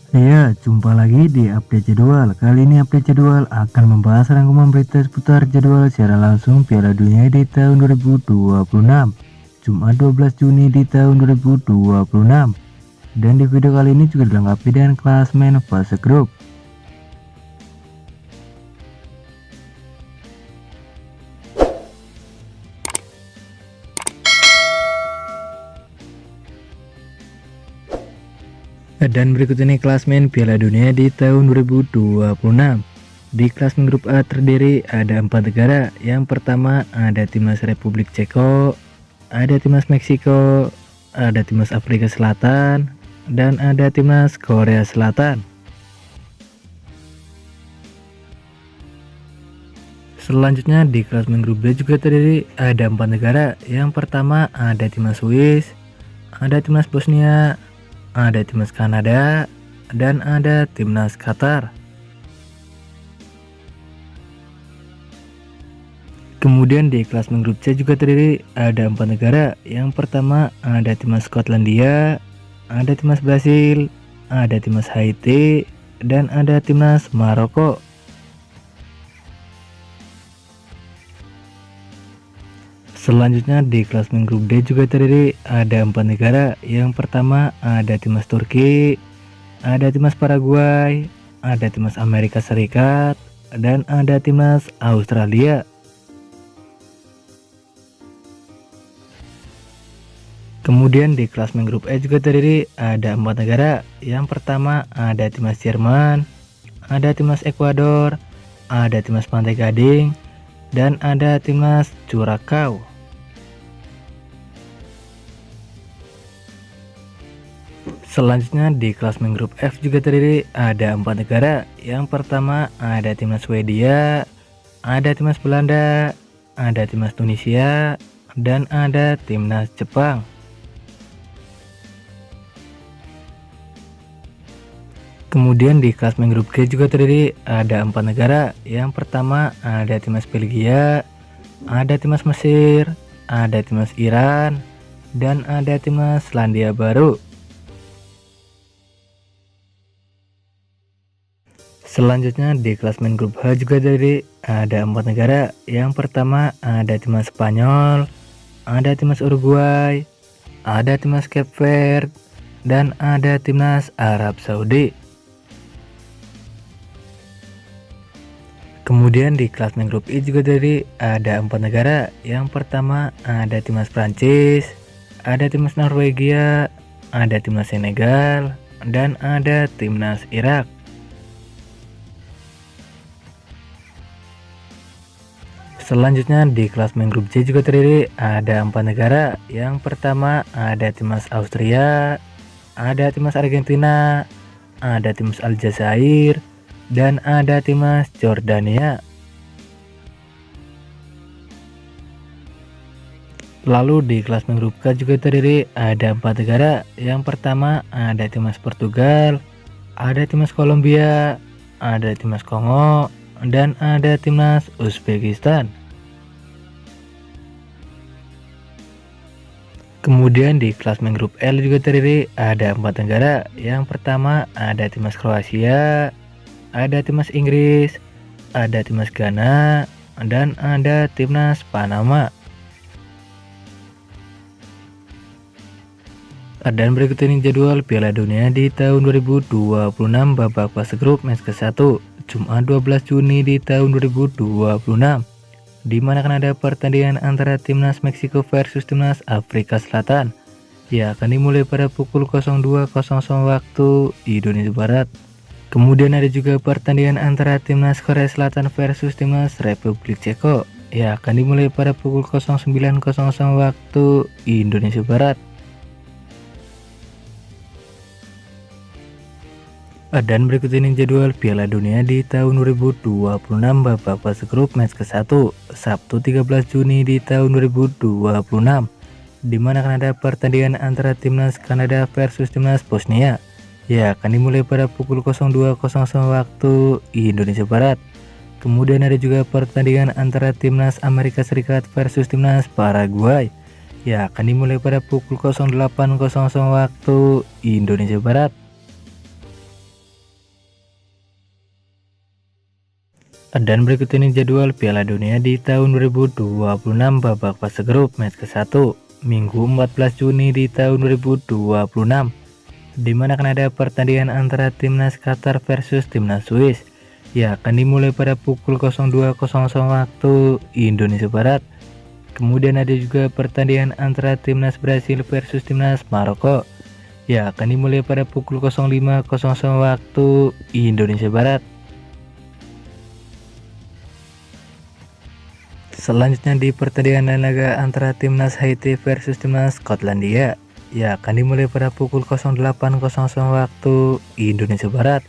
Ya, jumpa lagi di update jadwal. Kali ini update jadwal akan membahas rangkuman berita seputar jadwal secara langsung Piala Dunia di tahun 2026, Jumat 12 Juni di tahun 2026. Dan di video kali ini juga dilengkapi dengan klasemen fase grup. Dan berikut ini klasemen Piala Dunia di tahun 2026. Di klasemen grup A terdiri ada 4 negara. Yang pertama ada timnas Republik Ceko, ada timnas Meksiko, ada timnas Afrika Selatan, dan ada timnas Korea Selatan. Selanjutnya di klasemen grup B juga terdiri ada 4 negara. Yang pertama ada timnas Swiss, ada timnas Bosnia, ada timnas Kanada, dan ada timnas Qatar. Kemudian di klasemen grup C juga terdiri ada 4 negara. Yang pertama ada timnas Skotlandia, ada timnas Brasil, ada timnas Haiti, dan ada timnas Maroko. Selanjutnya di klasemen grup D juga terdiri ada 4 negara. Yang pertama ada timnas Turki, ada timnas Paraguay, ada timnas Amerika Serikat, dan ada timnas Australia. Kemudian di klasemen grup E juga terdiri ada 4 negara. Yang pertama ada timnas Jerman, ada timnas Ekuador, ada timnas Pantai Gading, dan ada timnas Curacao. Selanjutnya di klasemen grup F juga terdiri ada 4 negara. Yang pertama ada timnas Swedia, ada timnas Belanda, ada timnas Tunisia, dan ada timnas Jepang. Kemudian di klasemen grup G juga terdiri ada 4 negara. Yang pertama ada timnas Belgia, ada timnas Mesir, ada timnas Iran, dan ada timnas Selandia Baru. Selanjutnya di klasemen grup H juga terdiri ada 4 negara. Yang pertama ada timnas Spanyol, ada timnas Uruguay, ada timnas Cape Verde, dan ada timnas Arab Saudi. Kemudian di klasemen grup I juga terdiri ada 4 negara. Yang pertama ada timnas Prancis, ada timnas Norwegia, ada timnas Senegal, dan ada timnas Irak. Selanjutnya di klasemen grup J juga terdiri ada 4 negara. Yang pertama ada timnas Austria, ada timnas Argentina, ada timnas Aljazair, dan ada timnas Jordania. Lalu di klasemen grup K juga terdiri ada 4 negara. Yang pertama ada timnas Portugal, ada timnas Kolombia, ada timnas Kongo, dan ada timnas Uzbekistan. Kemudian di klasemen grup L juga terdiri ada 4 negara. Yang pertama ada timnas Kroasia, ada timnas Inggris, ada timnas Ghana, dan ada timnas Panama. Dan berikut ini jadwal Piala Dunia di tahun 2026 babak fase grup match ke-1 Jumat 12 Juni di tahun 2026, di mana akan ada pertandingan antara timnas Meksiko versus timnas Afrika Selatan. Ya, akan dimulai pada pukul 02.00 waktu Indonesia Barat. Kemudian ada juga pertandingan antara timnas Korea Selatan versus timnas Republik Ceko. Ya, akan dimulai pada pukul 09.00 waktu Indonesia Barat. Dan berikut ini jadwal Piala Dunia di tahun 2026 babak fase grup match ke-1 Sabtu 13 Juni di tahun 2026, di mana akan ada pertandingan antara timnas Kanada versus timnas Bosnia. Ya, akan dimulai pada pukul 02.00 waktu Indonesia Barat. Kemudian ada juga pertandingan antara timnas Amerika Serikat versus timnas Paraguay. Ya, akan dimulai pada pukul 08.00 waktu Indonesia Barat. Dan berikut ini jadwal Piala Dunia di tahun 2026 babak fase grup match ke-1 Minggu 14 Juni di tahun 2026, di mana akan ada pertandingan antara timnas Qatar versus timnas Swiss. Ya, akan dimulai pada pukul 02.00 waktu Indonesia Barat. Kemudian ada juga pertandingan antara timnas Brasil versus timnas Maroko. Ya, akan dimulai pada pukul 05.00 waktu Indonesia Barat. Selanjutnya di pertandingan lain laga antara timnas Haiti versus timnas Skotlandia, ya akan dimulai pada pukul 08.00 waktu Indonesia Barat.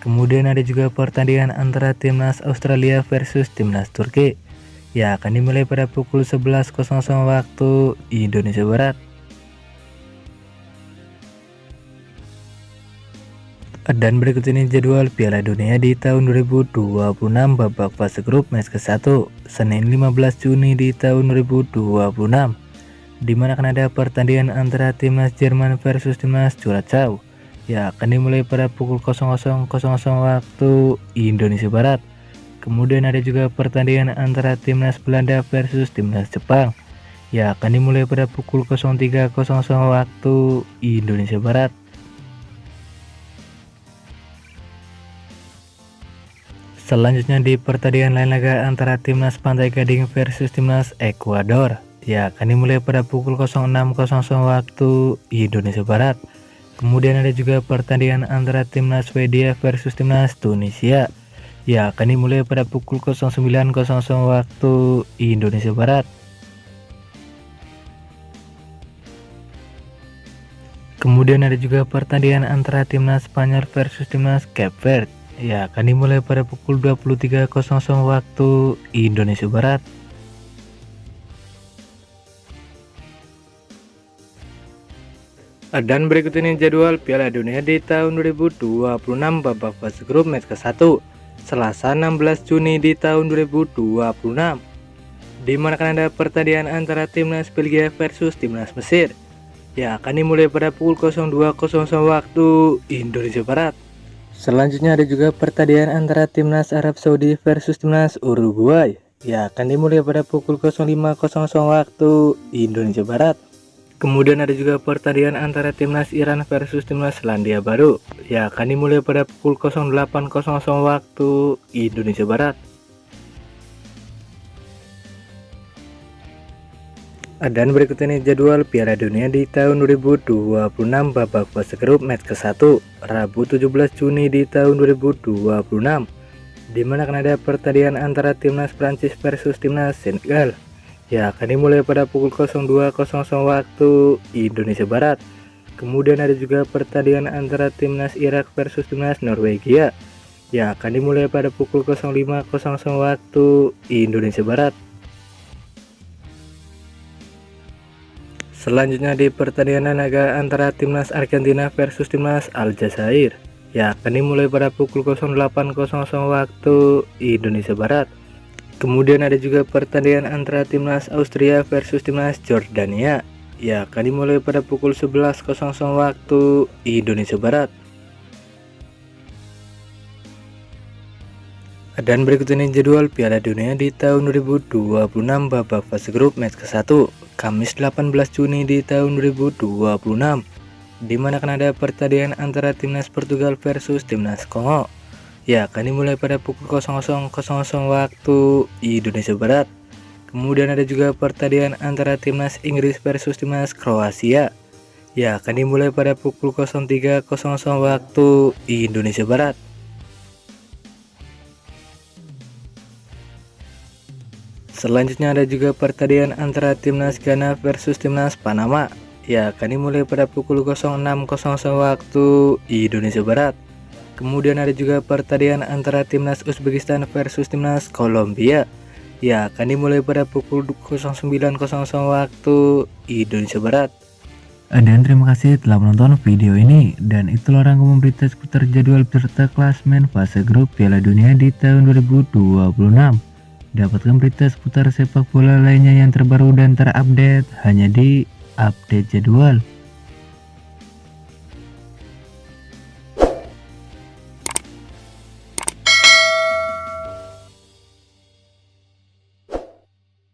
Kemudian ada juga pertandingan antara timnas Australia versus timnas Turki, ya akan dimulai pada pukul 11.00 waktu Indonesia Barat. Dan berikut ini jadwal Piala Dunia di tahun 2026 babak fase grup match ke-1 Senin 15 Juni di tahun 2026, di mana akan ada pertandingan antara timnas Jerman versus timnas Curaçao. Ya, akan dimulai pada pukul 00.00 waktu Indonesia Barat. Kemudian ada juga pertandingan antara timnas Belanda versus timnas Jepang. Ya, akan dimulai pada pukul 03.00 waktu Indonesia Barat. Selanjutnya di pertandingan lain laga antara timnas Pantai Gading versus timnas Ekuador, ya akan dimulai pada pukul 06.00 waktu Indonesia Barat. Kemudian ada juga pertandingan antara timnas Swedia versus timnas Tunisia, ya akan dimulai pada pukul 09.00 waktu Indonesia Barat. Kemudian ada juga pertandingan antara timnas Spanyol versus timnas Cape Verde, ya akan dimulai pada pukul 23.00 waktu Indonesia Barat. Dan berikut ini jadwal Piala Dunia di tahun 2026 babak fase grup match ke-1 Selasa 16 Juni di tahun 2026, di mana akan ada pertandingan antara timnas Belgia versus timnas Mesir, ya akan dimulai pada pukul 02.00 waktu Indonesia Barat. Selanjutnya ada juga pertandingan antara timnas Arab Saudi versus timnas Uruguay, ya akan dimulai pada pukul 05.00 waktu Indonesia Barat. Kemudian ada juga pertandingan antara timnas Iran versus timnas Selandia Baru, ya akan dimulai pada pukul 08.00 waktu Indonesia Barat. Dan berikut ini jadwal Piala Dunia di tahun 2026 babak fase grup match ke-1 Rabu 17 Juni di tahun 2026, di mana akan ada pertandingan antara timnas Prancis versus timnas Senegal, ya akan dimulai pada pukul 02.00 waktu Indonesia Barat. Kemudian ada juga pertandingan antara timnas Irak versus timnas Norwegia, ya akan dimulai pada pukul 05.00 waktu Indonesia Barat. Selanjutnya di pertandingan laga antara timnas Argentina versus timnas Aljazair, ya akan dimulai pada pukul 08.00 waktu Indonesia Barat. Kemudian ada juga pertandingan antara timnas Austria versus timnas Jordania, ya akan dimulai pada pukul 11.00 waktu Indonesia Barat. Dan berikut ini jadwal Piala Dunia di tahun 2026 babak fase grup match ke-1 Kamis 18 Juni di tahun 2026, di mana akan ada pertandingan antara timnas Portugal versus timnas Kongo, ya akan dimulai pada pukul 00.00 waktu Indonesia Barat. Kemudian ada juga pertandingan antara timnas Inggris versus timnas Kroasia, ya akan dimulai pada pukul 03.00 waktu Indonesia Barat. Selanjutnya ada juga pertandingan antara timnas Ghana versus timnas Panama, ya akan dimulai pada pukul 06.00 waktu Indonesia Barat. Kemudian ada juga pertandingan antara timnas Uzbekistan versus timnas Kolombia, ya akan dimulai pada pukul 09.00 waktu Indonesia Barat. Dan terima kasih telah menonton video ini, dan itulah rangkuman berita seputar jadwal peserta klasmen fase grup Piala Dunia di tahun 2026. Dapatkan berita seputar sepak bola lainnya yang terbaru dan terupdate hanya di Update Jadwal.